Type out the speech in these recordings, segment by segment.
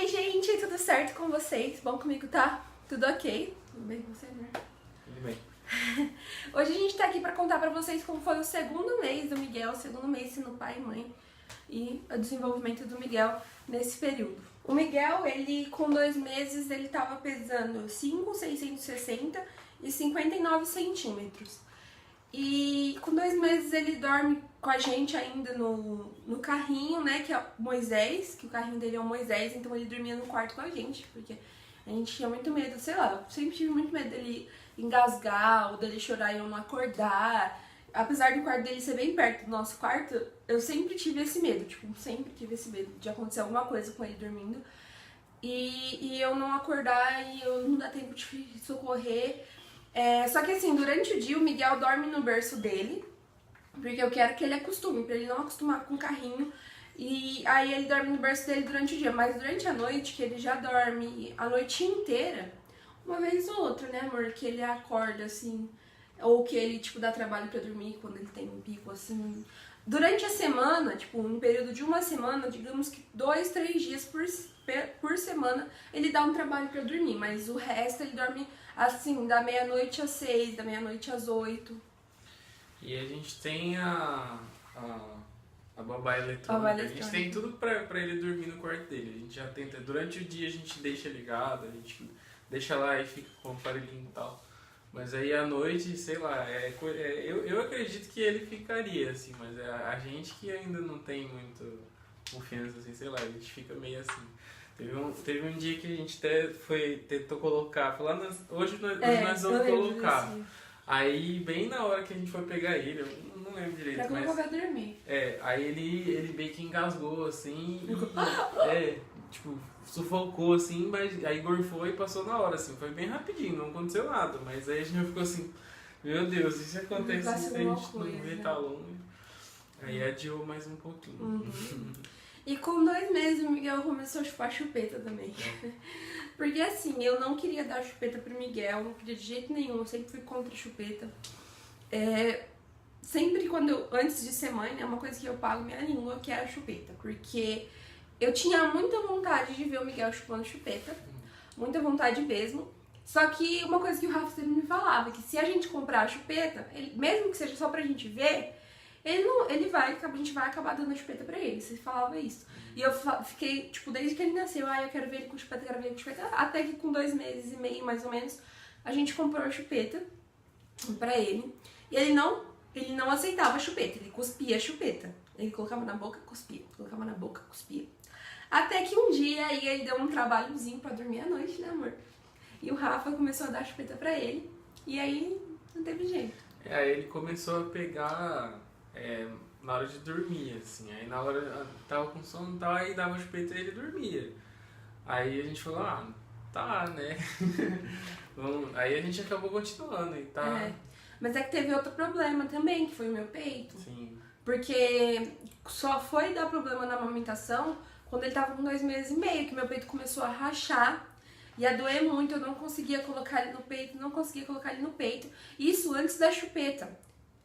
gente, tudo certo com vocês? Bom, comigo tá tudo ok? Tudo bem com você, né? Tudo bem. Hoje a gente tá aqui pra contar pra vocês como foi o segundo mês do Miguel, o segundo mês sendo pai e mãe, e o desenvolvimento do Miguel nesse período. O Miguel, ele com 2 meses, ele tava pesando 5,660 e 59 centímetros. E com 2 meses ele dorme com a gente ainda no carrinho, né, que é o Moisés, que o carrinho dele é o Moisés, então ele dormia no quarto com a gente, porque a gente tinha muito medo, sei lá, eu sempre tive muito medo dele engasgar ou dele chorar e eu não acordar. Apesar do quarto dele ser bem perto do nosso quarto, eu sempre tive esse medo, sempre tive esse medo de acontecer alguma coisa com ele dormindo e eu não acordar e eu não dar tempo de socorrer. Só que assim, durante o dia o Miguel dorme no berço dele, porque eu quero que ele acostume, pra ele não acostumar com o carrinho. E aí ele dorme no berço dele durante o dia, mas durante a noite, que ele já dorme a noite inteira, uma vez ou outra, né, amor, que ele acorda assim, ou que ele, dá trabalho pra dormir quando ele tem um pico, assim. Durante a semana, um período de uma semana, digamos que 2, 3 dias por semana, ele dá um trabalho pra dormir, mas o resto ele dorme, assim, da meia-noite às 6, da meia-noite às 8. E a gente tem a babá eletrônica. A gente tem tudo pra ele dormir no quarto dele. A gente já tenta, durante o dia a gente deixa ligado, a gente deixa lá e fica com o aparelhinho e tal. Mas aí à noite, sei lá, eu acredito que ele ficaria, assim, mas a gente que ainda não tem muito confiança, assim, sei lá, a gente fica meio assim. Teve um dia que a gente até tentou colocar, hoje nós vamos colocar. Aí, bem na hora que a gente foi pegar ele, eu não lembro direito, pra mas... colocar dormir. Aí ele meio que engasgou, assim, sufocou, assim, mas aí gorfou e passou na hora, assim, foi bem rapidinho, não aconteceu nada, mas aí a gente ficou assim, meu Deus, e se acontece se a gente não vê, tá longe? Aí adiou mais um pouquinho. Uhum. E com 2 meses o Miguel começou a chupar chupeta também. Porque assim, eu não queria dar chupeta pro Miguel, não queria de jeito nenhum, eu sempre fui contra a chupeta. Sempre antes de ser mãe, né, uma coisa que eu pago minha língua, que é a chupeta. Porque eu tinha muita vontade de ver o Miguel chupando chupeta, muita vontade mesmo. Só que uma coisa que o Rafa sempre me falava, que se a gente comprar a chupeta, mesmo que seja só pra gente ver, a gente vai acabar dando a chupeta pra ele. Você falava isso. E eu fiquei, desde que ele nasceu, eu quero ver ele com chupeta, quero ver ele com chupeta. Até que com 2 meses e meio, mais ou menos, a gente comprou a chupeta pra ele. E ele não aceitava a chupeta, ele cuspia a chupeta. Ele colocava na boca, cuspia. Colocava na boca, cuspia. Até que um dia aí ele deu um trabalhozinho pra dormir à noite, né, amor? E o Rafa começou a dar a chupeta pra ele. E aí não teve jeito. Aí ele começou a pegar na hora de dormir, assim. Aí na hora tava com sono e tal, aí dava a chupeta e ele dormia. Aí a gente falou, tá, né? Aí a gente acabou continuando e tá. Mas é que teve outro problema também, que foi o meu peito. Sim. Porque só foi dar problema na amamentação quando ele tava com 2 meses e meio, que meu peito começou a rachar e a doer muito, eu não conseguia colocar ele no peito, Isso antes da chupeta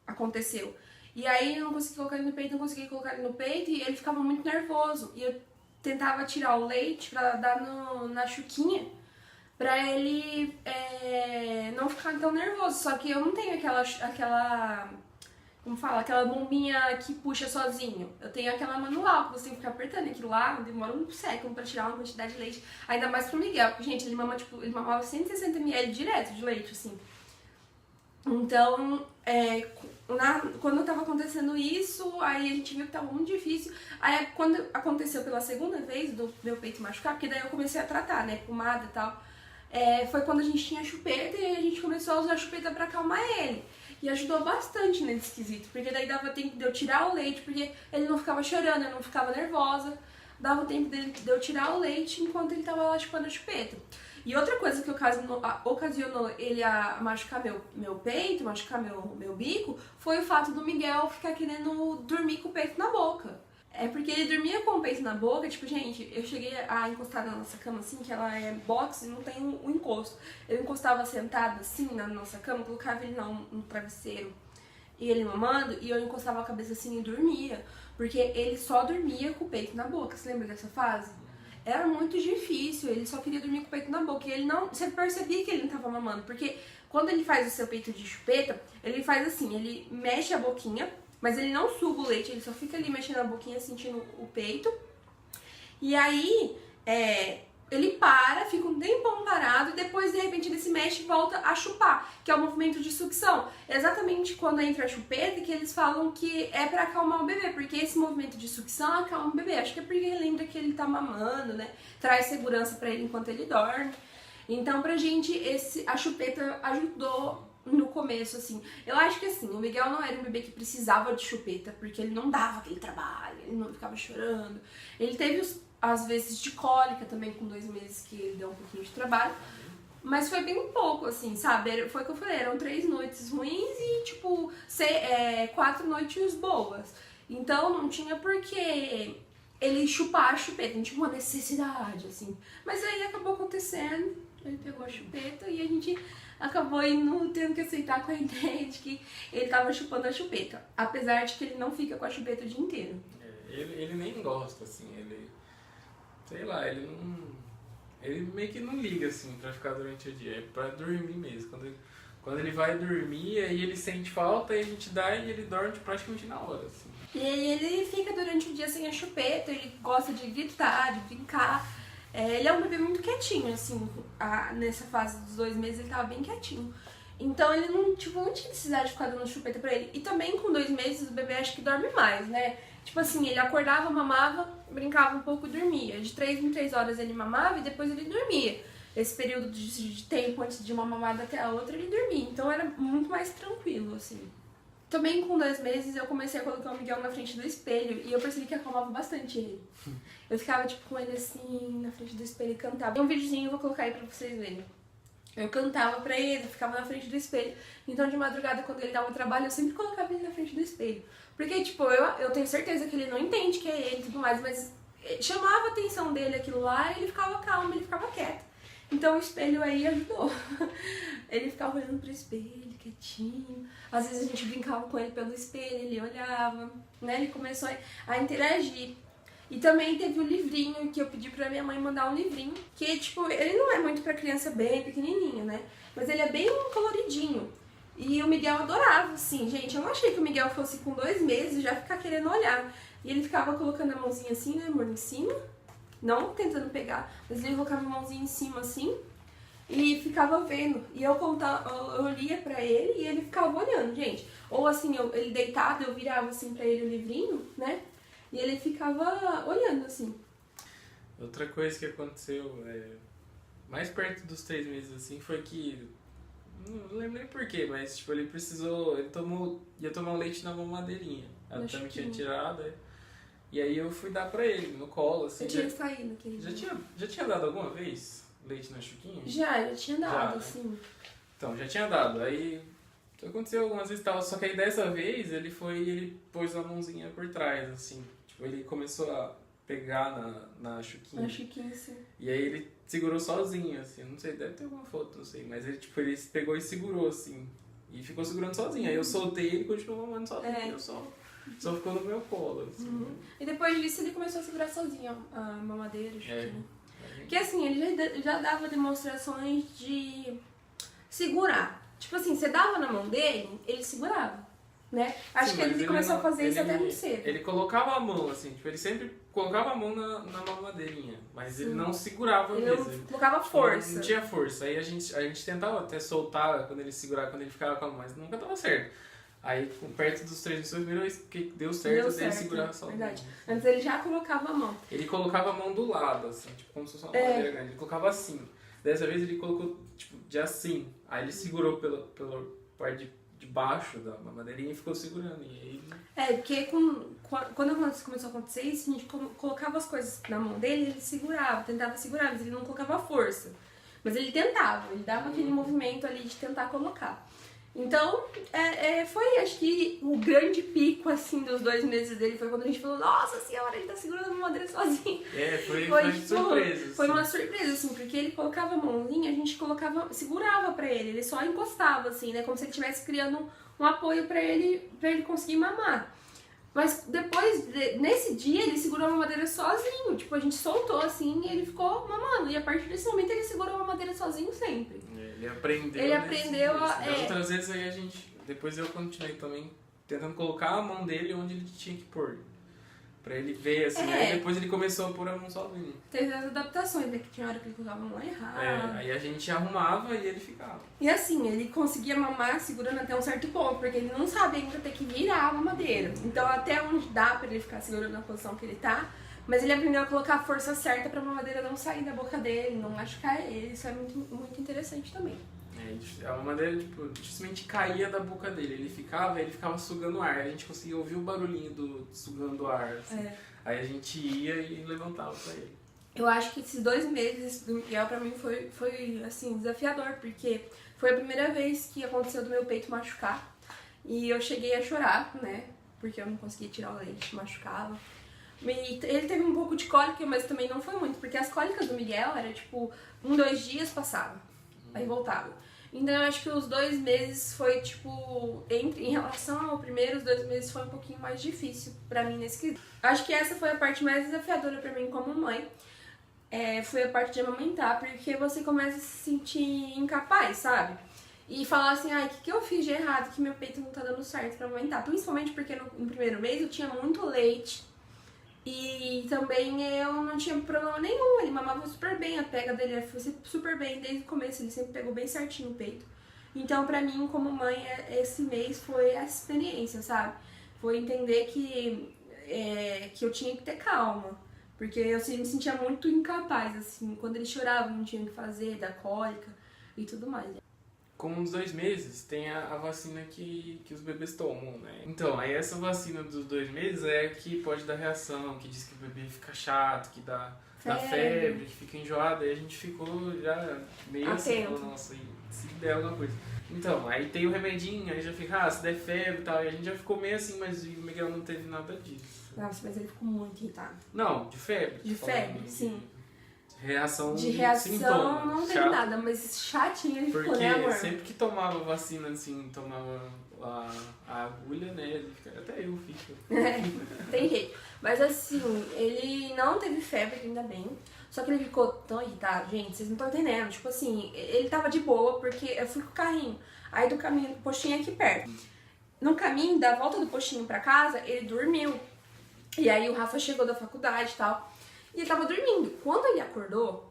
aconteceu. E aí eu não conseguia colocar ele no peito e ele ficava muito nervoso. E eu tentava tirar o leite pra dar na chuquinha, pra ele não ficar tão nervoso. Só que eu não tenho aquela bombinha que puxa sozinho. Eu tenho aquela manual, que você tem que ficar apertando. Aquilo lá demora um século pra tirar uma quantidade de leite. Ainda mais pro Miguel, porque, gente, ele mamava 160 ml direto de leite, assim. Então, quando tava acontecendo isso, aí a gente viu que tava muito difícil. Aí quando aconteceu pela segunda vez do meu peito machucar, porque daí eu comecei a tratar, né, pomada e tal, foi quando a gente tinha chupeta e a gente começou a usar a chupeta pra acalmar ele. E ajudou bastante nesse quesito, porque daí dava tempo de eu tirar o leite, porque ele não ficava chorando, eu não ficava nervosa. Dava tempo de eu tirar o leite enquanto ele tava lá chupando a chupeta. E outra coisa que ocasionou ele a machucar meu peito, machucar meu bico, foi o fato do Miguel ficar querendo dormir com o peito na boca. Porque ele dormia com o peito na boca, gente, eu cheguei a encostar na nossa cama assim, que ela é box e não tem o encosto. Eu encostava sentada assim na nossa cama, colocava ele no travesseiro e ele mamando, e eu encostava a cabeça assim e dormia. Porque ele só dormia com o peito na boca, você lembra dessa fase? era muito difícil, ele só queria dormir com o peito na boca. E ele não, você percebia que ele não tava mamando, porque quando ele faz o seu peito de chupeta, ele faz assim, ele mexe a boquinha, mas ele não suga o leite, ele só fica ali mexendo a boquinha, sentindo o peito. E aí, ele para, fica um tempão parado e depois, de repente, ele se mexe e volta a chupar, que é o movimento de sucção. Exatamente quando entra a chupeta que eles falam que é pra acalmar o bebê, porque esse movimento de sucção acalma o bebê. Acho que é porque ele lembra que ele tá mamando, né? Traz segurança pra ele enquanto ele dorme. Então, pra gente, a chupeta ajudou no começo, assim. Eu acho que, assim, o Miguel não era um bebê que precisava de chupeta, porque ele não dava aquele trabalho, ele não ficava chorando. Ele teve às vezes de cólica também, com 2 meses, que ele deu um pouquinho de trabalho. Mas foi bem pouco, assim, sabe? Foi o que eu falei, eram 3 noites ruins e, tipo, 4 noites boas. Então, não tinha por que ele chupar a chupeta, não tinha uma necessidade, assim. Mas aí acabou acontecendo, ele pegou a chupeta e a gente acabou tendo que aceitar com a ideia de que ele tava chupando a chupeta. Apesar de que ele não fica com a chupeta o dia inteiro. Ele nem gosta, assim, sei lá, ele meio que não liga, assim, pra ficar durante o dia, é pra dormir mesmo. Quando ele vai dormir, aí ele sente falta, aí a gente dá e ele dorme praticamente na hora, assim. E aí ele fica durante o dia sem a chupeta, ele gosta de gritar, de brincar. Ele é um bebê muito quietinho, assim, nessa fase dos 2 meses ele tava bem quietinho. Então ele não tinha necessidade de ficar dando chupeta pra ele. E também com 2 meses o bebê acho que dorme mais, né? Tipo assim, ele acordava, mamava, brincava um pouco e dormia. De 3 em 3 horas ele mamava e depois ele dormia. Esse período de tempo antes de uma mamada até a outra ele dormia. Então era muito mais tranquilo, assim. Também com 2 meses eu comecei a colocar o Miguel na frente do espelho e eu percebi que acalmava bastante ele. Eu ficava tipo com ele assim, na frente do espelho e cantava. Tem um videozinho, eu vou colocar aí pra vocês verem. Eu cantava pra ele, ficava na frente do espelho. Então de madrugada, quando ele dava trabalho, eu sempre colocava ele na frente do espelho. Porque, tipo, eu tenho certeza que ele não entende que é ele e tudo mais, mas chamava a atenção dele aquilo lá e ele ficava calmo, ele ficava quieto. Então o espelho aí ajudou. Ele ficava olhando pro espelho, quietinho. Às vezes a gente brincava com ele pelo espelho, ele olhava, né? Ele começou a interagir. E também teve o livrinho, que eu pedi pra minha mãe mandar um livrinho, que, tipo, ele não é muito pra criança bem pequenininha, né? Mas ele é bem coloridinho. E o Miguel adorava, assim, gente. Eu não achei que o Miguel fosse com 2 meses já ficar querendo olhar. E ele ficava colocando a mãozinha assim, né, amor, em cima. Não tentando pegar, mas ele colocava a mãozinha em cima, assim. E ficava vendo. E eu lia pra ele e ele ficava olhando, gente. Ou assim, ele deitado, eu virava assim pra ele o livrinho, né? E ele ficava olhando, assim. Outra coisa que aconteceu, mais perto dos 3 meses, assim, foi que... Não lembro nem porquê, mas tipo, ele ia tomar um leite na mamadeirinha. Ela também tinha tirado, e aí eu fui dar pra ele, no colo, assim. Você tinha saído aquele dia. Já tinha dado alguma vez leite na Chuquinha? Já tinha dado, né? assim. Então, já tinha dado. Aí aconteceu algumas vezes e tal, só que aí dessa vez ele pôs a mãozinha por trás, assim. Tipo, ele começou a pegar na Chuquinha. Na Chuquinha, sim. E aí ele segurou sozinho, assim, não sei, deve ter alguma foto, não sei, mas ele pegou e segurou, assim, e ficou segurando sozinho. Aí eu soltei ele e continuou mamando sozinho, eu só ficou no meu colo, assim. Uhum. E depois disso ele começou a segurar sozinho a mamadeira, Porque assim, ele já dava demonstrações de segurar. Tipo assim, você dava na mão dele, ele segurava, né? Acho que ele começou a fazer isso até muito cedo. Ele colocava a mão, assim, tipo, ele sempre colocava a mão na mamadeirinha, mas ele não segurava mesmo. Ele não colocava força. Não tinha força. Aí a gente tentava até soltar quando ele segurava, quando ele ficava com a mão, mas nunca dava certo. Aí, perto dos 3 meses, primeira vez que deu certo, ele segurava sozinho. Verdade. Antes ele já colocava a mão. Ele colocava a mão do lado, assim, tipo, como se fosse uma madeira grande. Ele colocava assim. Dessa vez ele colocou, tipo, de assim. Aí ele segurou pela parte de baixo da mamadeirinha e ficou segurando. E aí... porque quando começou a acontecer isso, a gente colocava as coisas na mão dele, ele segurava, tentava segurar, mas ele não colocava força. Mas ele tentava, ele dava aquele movimento ali de tentar colocar. Então, foi, acho que o grande pico, assim, dos 2 meses dele foi quando a gente falou, nossa senhora, ele tá segurando a mamadeira sozinho. Foi surpresa. Foi uma surpresa, assim, porque ele colocava a mãozinha, a gente segurava pra ele só encostava, assim, né, como se ele estivesse criando um apoio pra ele conseguir mamar. Mas depois, nesse dia, ele segurou a mamadeira sozinho. Tipo, a gente soltou assim e ele ficou mamando. E a partir desse momento ele segurou a mamadeira sozinho sempre. Ele aprendeu. Ele aprendeu a... Das outras vezes aí a gente... Depois eu continuei também tentando colocar a mão dele onde ele tinha que pôr. Pra ele ver, assim, aí depois ele começou a pôr a mão sozinho. Teve as adaptações, né? Que tinha hora que ele colocava a mão errada. Aí a gente arrumava e ele ficava. E assim, ele conseguia mamar segurando até um certo ponto, porque ele não sabe ainda ter que virar a mamadeira. Então até onde dá pra ele ficar segurando na posição que ele tá, mas ele aprendeu a colocar a força certa pra mamadeira não sair da boca dele, não machucar ele. Isso é muito, muito interessante também. A mamadeira, tipo, dificilmente caía da boca dele. Ele ficava sugando ar. A gente conseguia ouvir o barulhinho do sugando ar. Assim. Aí a gente ia e levantava pra ele. Eu acho que esses 2 meses do Miguel pra mim foi assim, desafiador, porque foi a primeira vez que aconteceu do meu peito machucar. E eu cheguei a chorar, né? Porque eu não conseguia tirar o leite, machucava. E ele teve um pouco de cólica, mas também não foi muito, porque as cólicas do Miguel era tipo, 2 dias passava, aí voltava. Então eu acho que os 2 meses foi tipo, em relação ao primeiro, os 2 meses foi um pouquinho mais difícil pra mim nesse quesito. Acho que essa foi a parte mais desafiadora pra mim como mãe. Foi a parte de amamentar, porque você começa a se sentir incapaz, sabe? E falar assim, o que eu fiz de errado, que meu peito não tá dando certo pra amamentar. Principalmente porque no primeiro mês eu tinha muito leite. E também eu não tinha problema nenhum, ele mamava super bem, a pega dele foi super bem desde o começo, ele sempre pegou bem certinho o peito. Então pra mim, como mãe, esse mês foi essa experiência, sabe? Foi entender que eu tinha que ter calma, porque eu me sentia muito incapaz, assim, quando ele chorava, não tinha o que fazer, da cólica e tudo mais. Com uns 2 meses, tem a vacina que os bebês tomam, né? Então, aí essa vacina dos 2 meses é que pode dar reação, que diz que o bebê fica chato, que dá febre, que fica enjoado. Aí a gente ficou já meio assim, falou, nossa, se der alguma coisa. Então, aí tem o remedinho, aí já fica, se der febre e tal. E a gente já ficou meio assim, mas o Miguel não teve nada disso. Nossa, mas ele ficou muito irritado. Não, de febre. De febre, sim. Reação sintoma, não teve nada, mas chatinho ele ficou, né, amor? Porque sempre que tomava vacina, assim, tomava a agulha, né, até eu fico. Tem jeito. Mas assim, ele não teve febre, ainda bem, só que ele ficou tão irritado, gente, vocês não estão entendendo. Tipo assim, ele tava de boa, porque eu fui com o carrinho, aí do caminho, do postinho aqui perto. No caminho, da volta do postinho pra casa, ele dormiu. E aí o Rafa chegou da faculdade e tal. E ele tava dormindo. Quando ele acordou,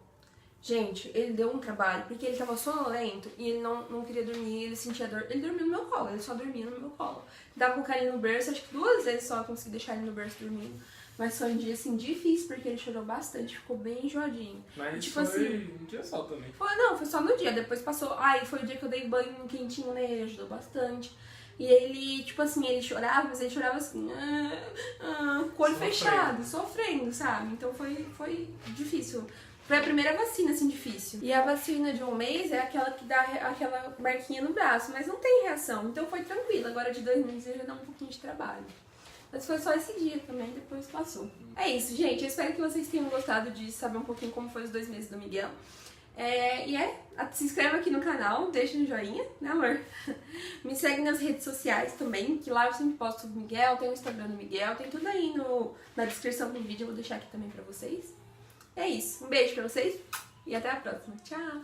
gente, ele deu um trabalho, porque ele tava sonolento e ele não queria dormir, ele sentia dor. Ele dormiu no meu colo, ele só dormia no meu colo. Dava com o carinho no berço, acho que 2 vezes só eu consegui deixar ele no berço dormindo. Mas foi um dia, assim, difícil, porque ele chorou bastante, ficou bem enjoadinho. Mas tipo foi assim, um dia só também. Foi só no dia, depois passou. Foi o dia que eu dei banho quentinho nele, ajudou bastante. E ele, tipo assim, ele chorava, mas ele chorava assim, com o olho fechado, sofrendo, sabe? Então foi difícil. Foi a primeira vacina, assim, difícil. E a vacina de 1 mês é aquela que dá aquela marquinha no braço, mas não tem reação, então foi tranquilo. Agora de 2 meses já dá um pouquinho de trabalho. Mas foi só esse dia também, depois passou. É isso, gente. Eu espero que vocês tenham gostado de saber um pouquinho como foi os 2 meses do Miguel. Se inscreva aqui no canal, deixa um joinha, né, amor? Me segue nas redes sociais também, que lá eu sempre posto do Miguel, tem o Instagram do Miguel, tem tudo aí na descrição do vídeo, eu vou deixar aqui também pra vocês. É isso, um beijo pra vocês e até a próxima. Tchau!